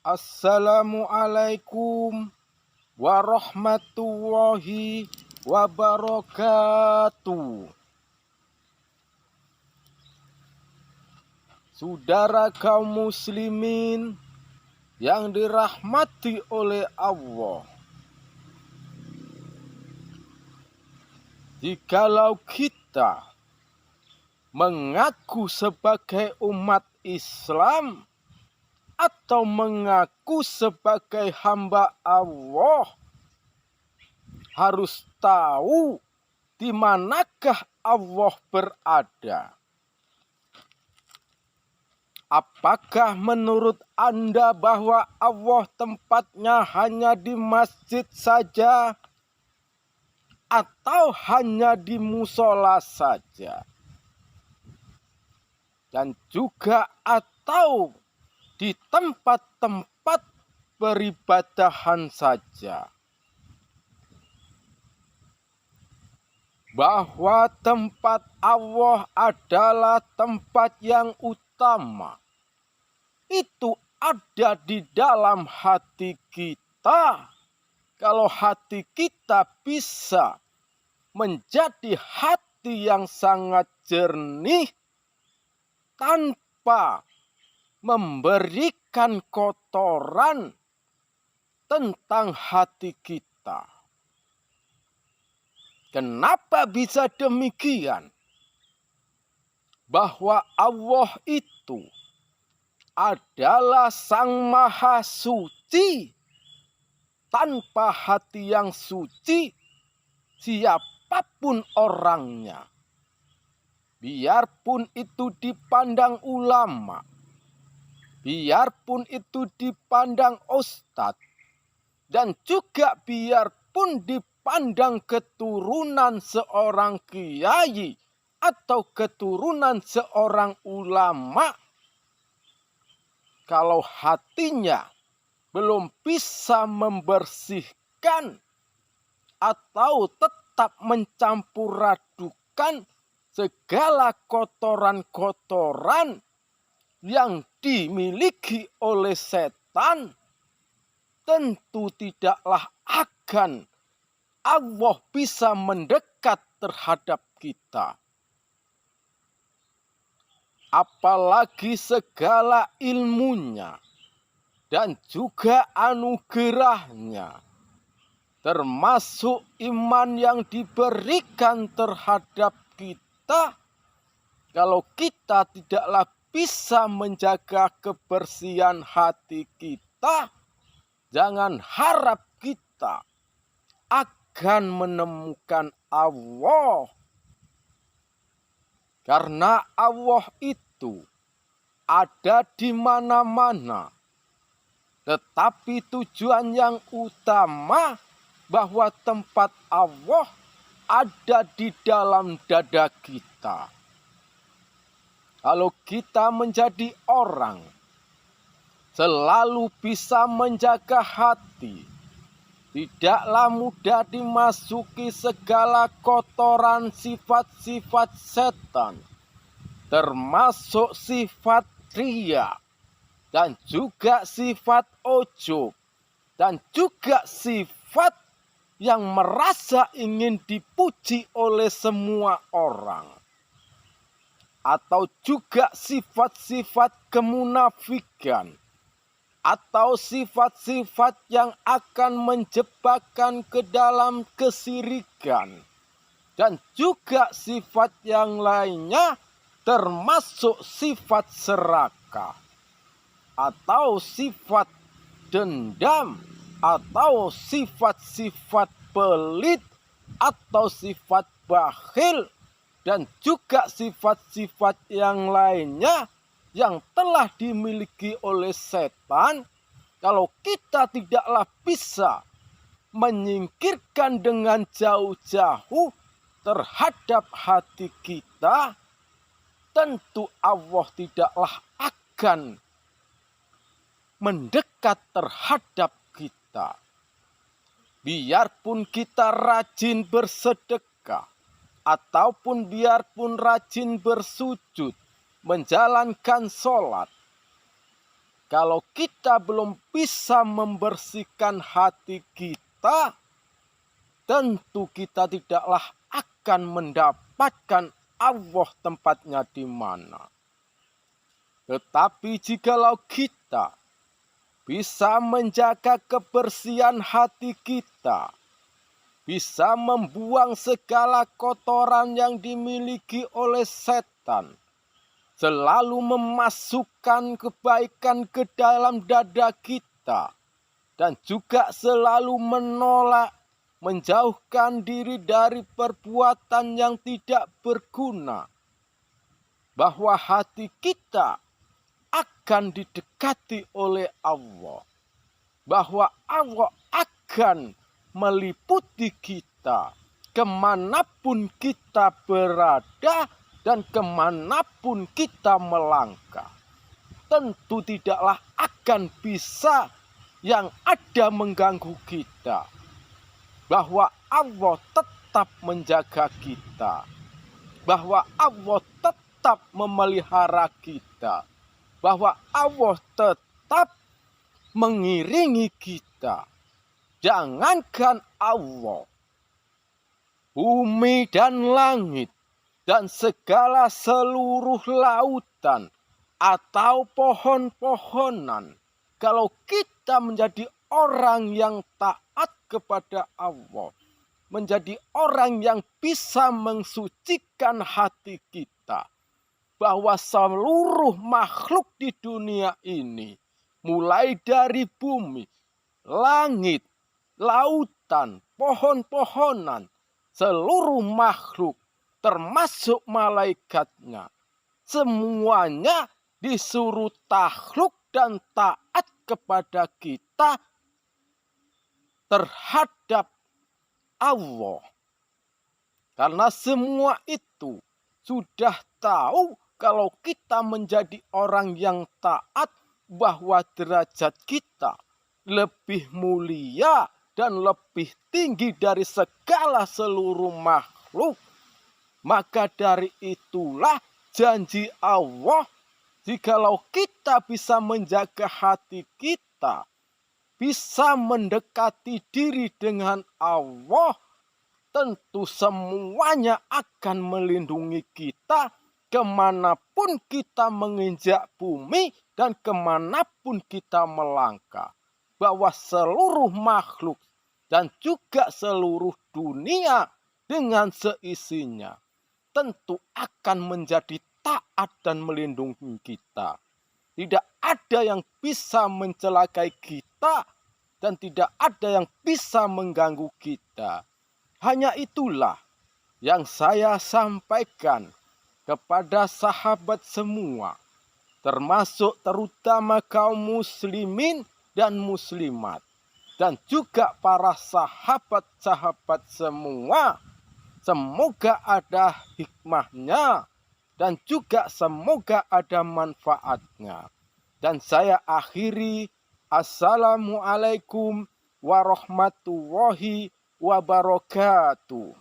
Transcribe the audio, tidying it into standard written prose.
Assalamualaikum warahmatullahi wabarakatuh. Saudara kaum muslimin yang dirahmati oleh Allah, jikalau kita mengaku sebagai umat Islam atau mengaku sebagai hamba Allah, harus tahu di manakah Allah berada. Apakah menurut Anda bahwa Allah tempatnya hanya di masjid saja atau hanya di musola saja? Dan juga atau di tempat-tempat peribadahan saja? Bahwa tempat Allah adalah tempat yang utama, itu ada di dalam hati kita. Kalau hati kita bisa menjadi hati yang sangat jernih tanpa memberikan kotoran tentang hati kita. Kenapa bisa demikian? Bahwa Allah itu adalah Sang Maha Suci. Tanpa hati yang suci, siapapun orangnya, biarpun itu dipandang ulama, biarpun itu dipandang ustadz, dan juga biarpun dipandang keturunan seorang kiai atau keturunan seorang ulama, kalau hatinya belum bisa membersihkan atau tetap mencampur adukan segala kotoran-kotoran yang dimiliki oleh setan, tentu tidaklah akan Allah bisa mendekat terhadap kita. Apalagi segala ilmunya dan juga anugerahnya, termasuk iman yang diberikan terhadap kita. Kalau kita tidaklah bisa menjaga kebersihan hati kita, jangan harap kita akan menemukan Allah. Karena Allah itu ada di mana-mana. Tetapi tujuan yang utama bahwa tempat Allah ada di dalam dada kita. Kalau kita menjadi orang selalu bisa menjaga hati, tidaklah mudah dimasuki segala kotoran sifat-sifat setan, termasuk sifat riya, dan juga sifat ujub, dan juga sifat yang merasa ingin dipuji oleh semua orang, atau juga sifat-sifat kemunafikan, atau sifat-sifat yang akan menjebakkan ke dalam kesirikan, dan juga sifat yang lainnya, termasuk sifat serakah, atau sifat dendam, atau sifat-sifat pelit, atau sifat bakhil, dan juga sifat-sifat yang lainnya yang telah dimiliki oleh setan. Kalau kita tidaklah bisa menyingkirkan dengan jauh-jauh terhadap hati kita, tentu Allah tidaklah akan mendekat terhadap kita. Biarpun kita rajin bersedekah, ataupun biarpun rajin bersujud, menjalankan sholat, Kalau kita belum bisa membersihkan hati kita, tentu kita tidaklah akan mendapatkan Allah tempatnya di mana. Tetapi jikalau kita bisa menjaga kebersihan hati kita, bisa membuang segala kotoran yang dimiliki oleh setan, selalu memasukkan kebaikan ke dalam dada kita, dan juga selalu menolak, menjauhkan diri dari perbuatan yang tidak berguna, bahwa hati kita akan didekati oleh Allah, bahwa Allah akan meliputi kita kemanapun kita berada dan kemanapun kita melangkah. Tentu tidaklah akan bisa yang ada mengganggu kita, bahwa Allah tetap menjaga kita, bahwa Allah tetap memelihara kita, bahwa Allah tetap mengiringi kita. Jangankan Allah, bumi dan langit, dan segala seluruh lautan atau pohon-pohonan, kalau kita menjadi orang yang taat kepada Allah, menjadi orang yang bisa mensucikan hati kita, bahwa seluruh makhluk di dunia ini, mulai dari bumi, langit, lautan, pohon-pohonan, seluruh makhluk, termasuk malaikatnya, semuanya disuruh takluk dan taat kepada kita terhadap Allah. Karena semua itu sudah tahu kalau kita menjadi orang yang taat, bahwa derajat kita lebih mulia dan lebih tinggi dari segala seluruh makhluk. Maka dari itulah janji Allah, jikalau kita bisa menjaga hati kita, bisa mendekati diri dengan Allah, tentu semuanya akan melindungi kita kemanapun kita menginjak bumi dan kemanapun kita melangkah. Bahwa seluruh makhluk dan juga seluruh dunia dengan seisinya tentu akan menjadi taat dan melindungi kita. Tidak ada yang bisa mencelakai kita dan tidak ada yang bisa mengganggu kita. Hanya itulah yang saya sampaikan kepada sahabat semua, termasuk terutama kaum muslimin dan muslimat, dan juga para sahabat-sahabat semua. Semoga ada hikmahnya dan juga semoga ada manfaatnya. Dan saya akhiri, assalamualaikum warahmatullahi wabarakatuh.